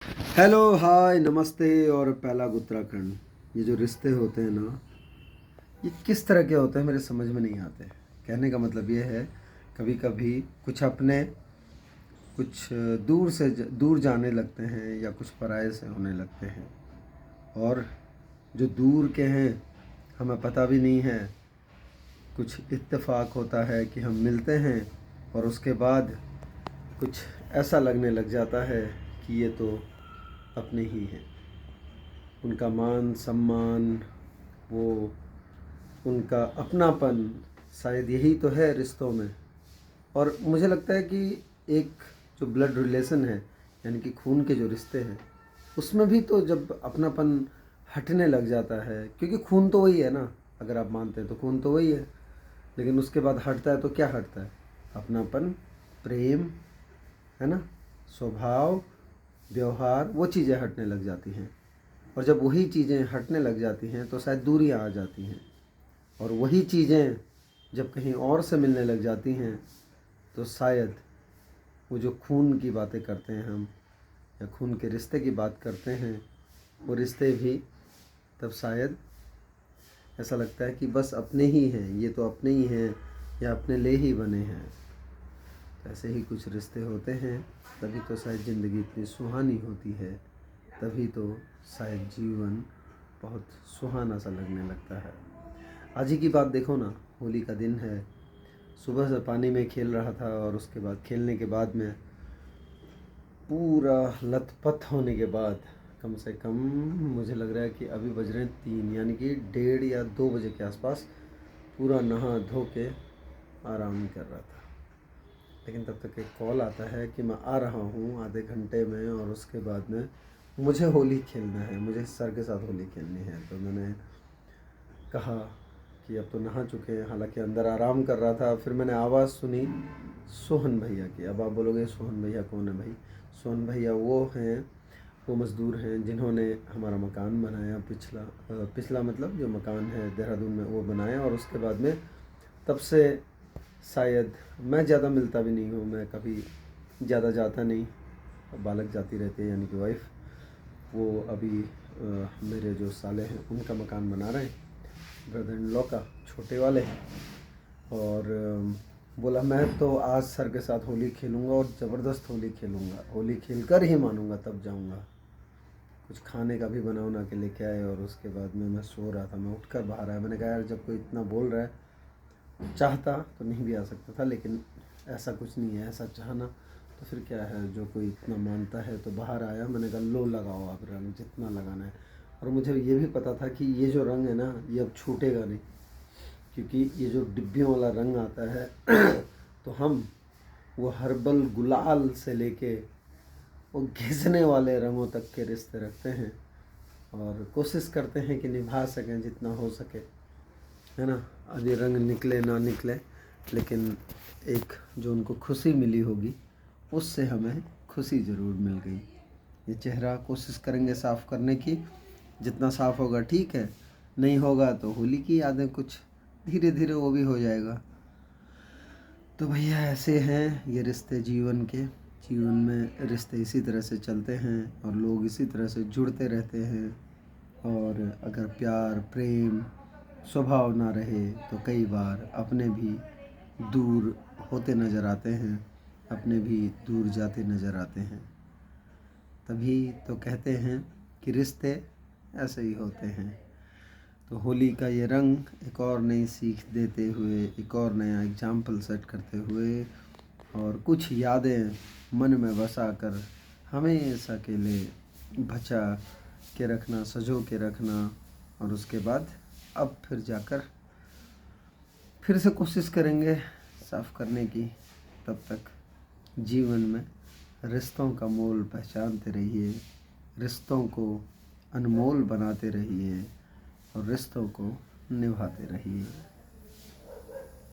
Hello hi नमस्ते और पहला उत्तराखंड। ये जो रिश्ते होते हैं ना, ये किस तरह के होते हैं मेरे समझ में नहीं आते। कहने का मतलब ये है, कभी कभी कुछ अपने कुछ दूर से दूर जाने लगते हैं या कुछ पराये से होने लगते हैं। और जो दूर के हैं हमें पता भी नहीं है, कुछ इत्तेफाक होता है कि हम मिलते हैं और उसके बाद कुछ ऐसा लगने लग जाता है कि ये तो अपने ही हैं। उनका मान सम्मान, वो उनका अपनापन, शायद यही तो है रिश्तों में। और मुझे लगता है कि एक जो ब्लड रिलेशन है, यानी कि खून के जो रिश्ते हैं, उसमें भी तो जब अपनापन हटने लग जाता है, क्योंकि खून तो वही है ना, अगर आप मानते हैं तो खून तो वही है, लेकिन उसके बाद हटता है तो क्या हटता है? अपनापन, प्रेम, है ना, स्वभाव, व्यवहार, वो चीज़ें हटने लग जाती हैं। और जब वही चीज़ें हटने लग जाती हैं तो शायद दूरियां आ जाती हैं। और वही चीज़ें जब कहीं और से मिलने लग जाती हैं तो शायद वो जो खून की बातें करते हैं हम, या खून के रिश्ते की बात करते हैं, वो रिश्ते भी तब शायद ऐसा लगता है कि बस अपने ही हैं, ये तो अपने ही हैं या अपने लिए ही बने हैं। ऐसे ही कुछ रिश्ते होते हैं, तभी तो शायद ज़िंदगी इतनी सुहानी होती है, तभी तो शायद जीवन बहुत सुहाना सा लगने लगता है। आज ही की बात देखो ना, होली का दिन है। सुबह से पानी में खेल रहा था और उसके बाद खेलने के बाद में पूरा लथपथ होने के बाद कम से कम मुझे लग रहा है कि अभी बज रहे हैं 3, यानी कि 1:30 या 2 बजे के आसपास पूरा नहा धो के आराम कर रहा था। लेकिन तब तक एक कॉल आता है कि मैं आ रहा हूँ आधे घंटे में, और उसके बाद में मुझे होली खेलना है, मुझे सर के साथ होली खेलनी है। तो मैंने कहा कि अब तो नहा चुके हैं, हालांकि अंदर आराम कर रहा था। फिर मैंने आवाज़ सुनी सोहन भैया की। अब आप बोलोगे सोहन भैया कौन है भाई? सोहन भैया वो हैं, वो मज़दूर हैं जिन्होंने हमारा मकान बनाया, पिछला मतलब जो मकान है देहरादून में वो बनाया। और उसके बाद में तब से शायद मैं ज़्यादा मिलता भी नहीं हूँ, मैं कभी ज़्यादा जाता नहीं, बालक जाती रहती है यानी कि वाइफ। वो अभी मेरे जो साले हैं उनका मकान बना रहे हैं, ब्रदर इन लॉ का, छोटे वाले। और बोला मैं तो आज सर के साथ होली खेलूँगा और ज़बरदस्त होली खेलूँगा, होली खेल कर ही मानूँगा तब जाऊँगा। कुछ खाने का भी बना उना के लेके आए। और उसके बाद में मैं सो रहा था, मैं उठकर बाहर आया। मैंने कहा यार, जब कोई इतना बोल रहा है, चाहता तो नहीं भी आ सकता था, लेकिन ऐसा कुछ नहीं है, ऐसा चाहना तो फिर क्या है, जो कोई इतना मानता है तो बाहर आया। मैंने कहा लो लगाओ आप रंग जितना लगाना है। और मुझे ये भी पता था कि ये जो रंग है ना, ये अब छूटेगा नहीं, क्योंकि ये जो डिब्बियों वाला रंग आता है तो हम वो हर्बल गुलाल से लेके वो घिसने वाले रंगों तक के रिश्ते रखते हैं, और कोशिश करते हैं कि निभा सकें जितना हो सके, है ना। अभी रंग निकले ना निकले, लेकिन एक जो उनको खुशी मिली होगी, उससे हमें खुशी ज़रूर मिल गई। ये चेहरा कोशिश करेंगे साफ़ करने की, जितना साफ़ होगा ठीक है, नहीं होगा तो होली की यादें कुछ धीरे धीरे वो भी हो जाएगा। तो भैया ऐसे हैं ये रिश्ते जीवन के। जीवन में रिश्ते इसी तरह से चलते हैं और लोग इसी तरह से जुड़ते रहते हैं। और अगर प्यार, प्रेम, स्वभाव ना रहे तो कई बार अपने भी दूर होते नज़र आते हैं, अपने भी दूर जाते नज़र आते हैं। तभी तो कहते हैं कि रिश्ते ऐसे ही होते हैं। तो होली का ये रंग एक और नई सीख देते हुए, एक और नया एग्जाम्पल सेट करते हुए, और कुछ यादें मन में बसा कर हमेशा के लिए बचा के रखना, सजो के रखना। और उसके बाद अब फिर जाकर फिर से कोशिश करेंगे साफ़ करने की। तब तक जीवन में रिश्तों का मोल पहचानते रहिए, रिश्तों को अनमोल बनाते रहिए और रिश्तों को निभाते रहिए।